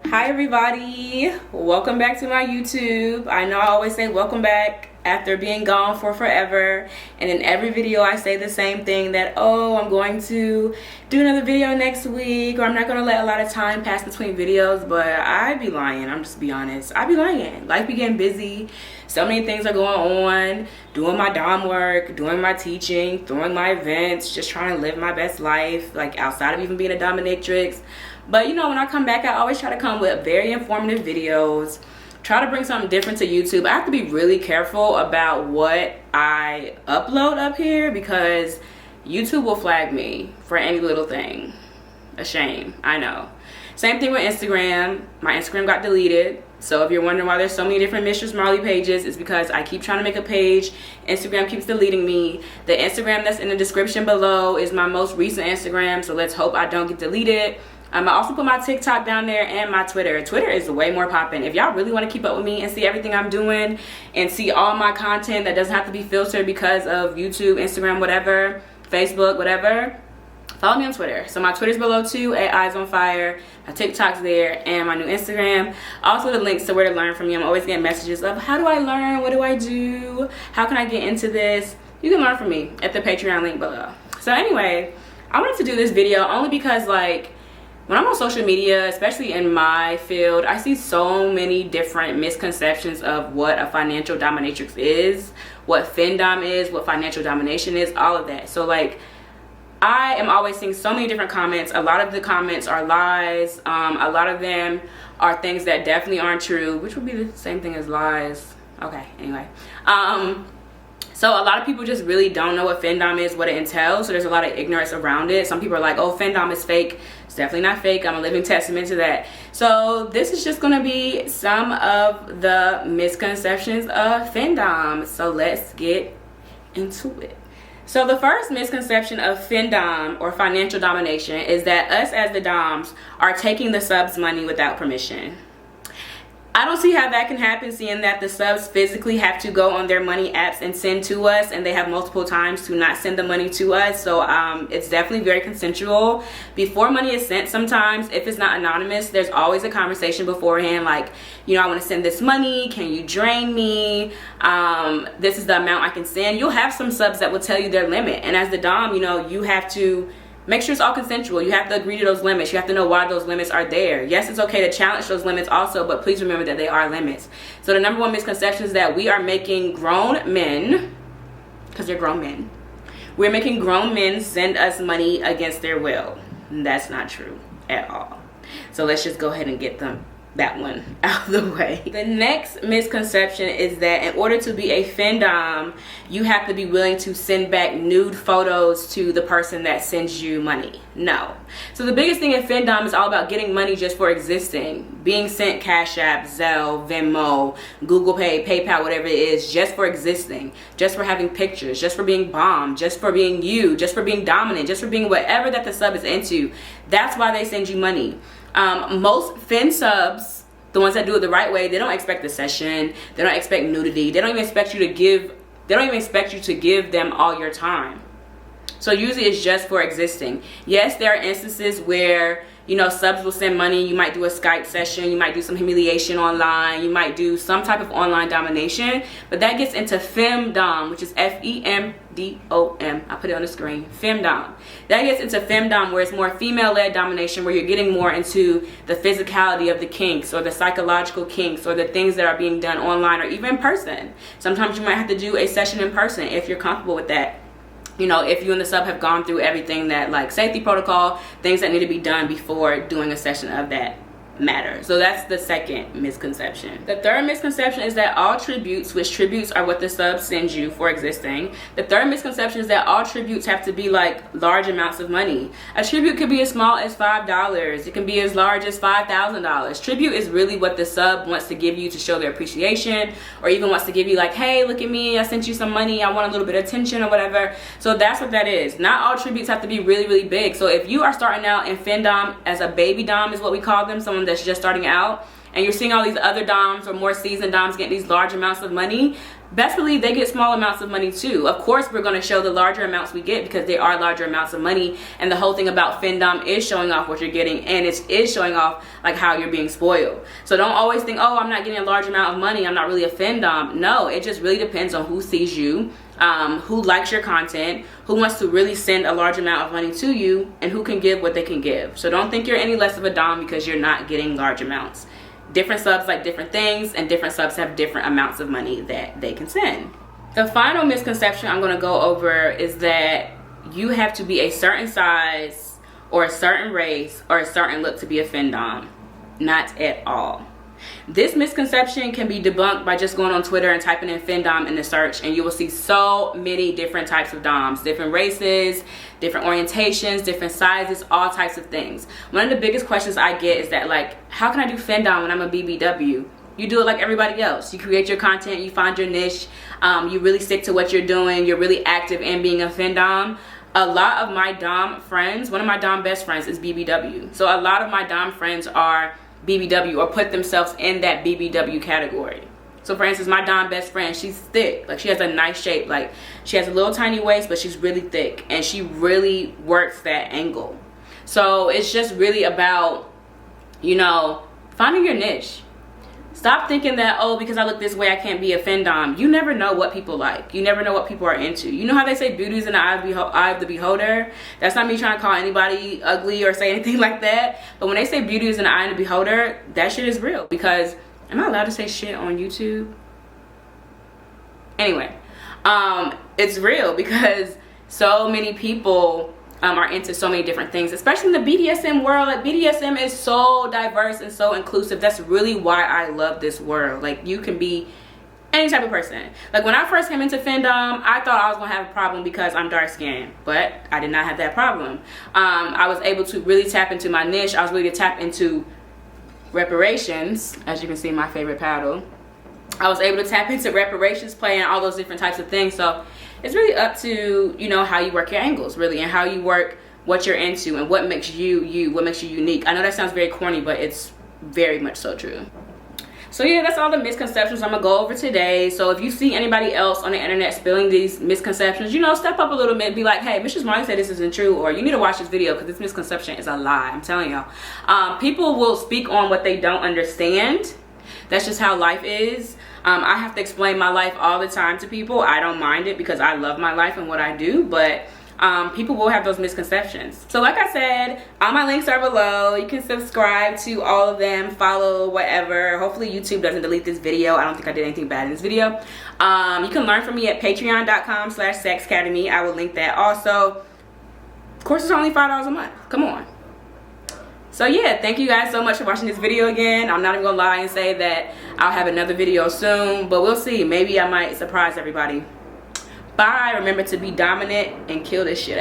Hi everybody, welcome back to my YouTube. I know I always say welcome back after being gone for forever, and in every video I say the same thing, that I'm going to do another video next week, or I'm not going to let a lot of time pass between videos. But I be lying. I'm just be honest, I be lying. Life be getting busy, so many things are going on, doing my dom work, doing my teaching, throwing my events, just trying to live my best life, like outside of even being a dominatrix. But you know, when I come back, I always try to come with very informative videos, try to bring something different to YouTube. I have to be really careful about what I upload up here, because YouTube will flag me for any little thing. A shame, I know. Same thing with Instagram. My Instagram got deleted. So if you're wondering why there's so many different Mistress Marley pages, it's because I keep trying to make a page. Instagram keeps deleting me. The Instagram that's in the description below is my most recent Instagram, so let's hope I don't get deleted. I also put my TikTok down there and my Twitter. Twitter is way more popping. If y'all really want to keep up with me and see everything I'm doing and see all my content that doesn't have to be filtered because of YouTube, Instagram, whatever, Facebook, whatever, follow me on Twitter. So my Twitter's below too, at Eyes on Fire. My TikTok's there, and my new Instagram. Also the links to where to learn from me. I'm always getting messages of, how do I learn? What do I do? How can I get into this? You can learn from me at the Patreon link below. So anyway, I wanted to do this video only because, like, when I'm on social media, especially in my field, I see so many different misconceptions of what a financial dominatrix is, what findom is, what financial domination is, all of that. So like, I am always seeing so many different comments. A lot of the comments are lies. A lot of them are things that definitely aren't true, which would be the same thing as lies. Okay, anyway. So a lot of people just really don't know what findom is, what it entails. So there's a lot of ignorance around it. Some people are like, oh, findom is fake. It's definitely not fake. I'm a living testament to that. So this is just going to be some of the misconceptions of findom. So let's get into it. So the first misconception of findom, or financial domination, is that us as the doms are taking the subs' money without permission. I don't see how that can happen, seeing that the subs physically have to go on their money apps and send to us, and they have multiple times to not send the money to us. So it's definitely very consensual. Before money is sent, sometimes if it's not anonymous, there's always a conversation beforehand, like, you know, I want to send this money, can you drain me? This is the amount I can send. You'll have some subs that will tell you their limit, and as the dom, you know, you have to make sure it's all consensual. You have to agree to those limits. You have to know why those limits are there. Yes, it's okay to challenge those limits also, but please remember that they are limits. So the number one misconception is that we are making grown men, because they're grown men, we're making grown men send us money against their will. And that's not true at all. So let's just go ahead and get that one out of the way. The next misconception is that in order to be a findom, you have to be willing to send back nude photos to the person that sends you money. No. So the biggest thing in findom is all about getting money just for existing, being sent Cash App, Zelle, Venmo, Google Pay, PayPal, whatever it is, just for existing, just for having pictures, just for being bombed, just for being you, just for being dominant, just for being whatever that the sub is into. That's why they send you money. Most fin subs, the ones that do it the right way, they don't expect the session, they don't expect nudity, they don't even expect you to give them all your time. So usually it's just for existing. Yes, there are instances where, you know, subs will send money. You might do a Skype session, you might do some humiliation online, you might do some type of online domination, but that gets into femdom, which is F-E-M-D-O-M. I put it on the screen. Femdom. That gets into femdom, where it's more female-led domination, where you're getting more into the physicality of the kinks, or the psychological kinks, or the things that are being done online or even in person. Sometimes you might have to do a session in person if you're comfortable with that. You know, if you and the sub have gone through everything that, like, safety protocol, things that need to be done before doing a session of that matter. So that's the second misconception. The third misconception is that all tributes, which tributes are what the sub sends you for existing. The third misconception is that all tributes have to be like large amounts of money. A tribute could be as small as $5. It can be as large as $5,000. Tribute is really what the sub wants to give you to show their appreciation, or even wants to give you, like, hey, look at me, I sent you some money, I want a little bit of attention or whatever. So that's what that is. Not all tributes have to be really, really big. So if you are starting out in findom as a baby dom, is what we call them, someone that's just starting out, and you're seeing all these other doms or more seasoned doms getting these large amounts of money, best believe they get small amounts of money too. Of course, we're going to show the larger amounts we get because they are larger amounts of money. And the whole thing about findom is showing off what you're getting, and it is showing off like how you're being spoiled. So don't always think, oh, I'm not getting a large amount of money, I'm not really a findom. No, it just really depends on who sees you, who likes your content, who wants to really send a large amount of money to you, and who can give what they can give. So don't think you're any less of a dom because you're not getting large amounts. Different subs like different things, and different subs have different amounts of money that they can send. The final misconception I'm going to go over is that you have to be a certain size or a certain race or a certain look to be a findom. Not at all. This misconception can be debunked by just going on Twitter and typing in findom in the search, and you will see so many different types of doms, different races, different orientations, different sizes, all types of things. One of the biggest questions I get is that, like, how can I do findom when I'm a BBW? You do it like everybody else. You create your content, you find your niche, you really stick to what you're doing, you're really active in being a findom. A lot of my dom friends, one of my dom best friends is BBW. So a lot of my dom friends are BBW or put themselves in that BBW category. So for instance, my dom best friend, she's thick. Like, she has a nice shape. Like, she has a little tiny waist, but she's really thick, and she really works that angle. So it's just really about, you know, finding your niche. Stop thinking that, oh, because I look this way, I can't be a findom. You never know what people like. You never know what people are into. You know how they say beauty is in the eye of the beholder? That's not me trying to call anybody ugly or say anything like that. But when they say beauty is in the eye of the beholder, that shit is real. Because, am I allowed to say shit on YouTube? Anyway, it's real because so many people are into so many different things, especially in the BDSM world. Like, BDSM is so diverse and so inclusive. That's really why I love this world. Like, you can be any type of person. Like, when I first came into findom, I thought I was gonna have a problem because I'm dark skinned, but I did not have that problem. I was able to really tap into my niche. I was really to tap into reparations, as you can see, my favorite paddle. I was able to tap into reparations play and all those different types of things. So it's really up to, you know, how you work your angles, really, and how you work what you're into and what makes you you, what makes you unique. I know that sounds very corny, but it's very much so true. So yeah, that's all the misconceptions I'm gonna go over today. So if you see anybody else on the internet spilling these misconceptions, you know, step up a little bit and be like, hey, Mrs. Marley said this isn't true, or you need to watch this video because this misconception is a lie. I'm telling y'all. People will speak on what they don't understand. That's just how life is. I have to explain my life all the time to people. I don't mind it because I love my life and what I do, but people will have those misconceptions. So like I said, all my links are below. You can subscribe to all of them, follow, whatever. Hopefully YouTube doesn't delete this video. I don't think I did anything bad in this video. You can learn from me at patreon.com/sexcademy. I will link that also. Of course, it's only $5 a month. Come on. So yeah, thank you guys so much for watching this video again. I'm not even gonna lie and say that I'll have another video soon, but we'll see. Maybe I might surprise everybody. Bye. Remember to be dominant and kill this shit.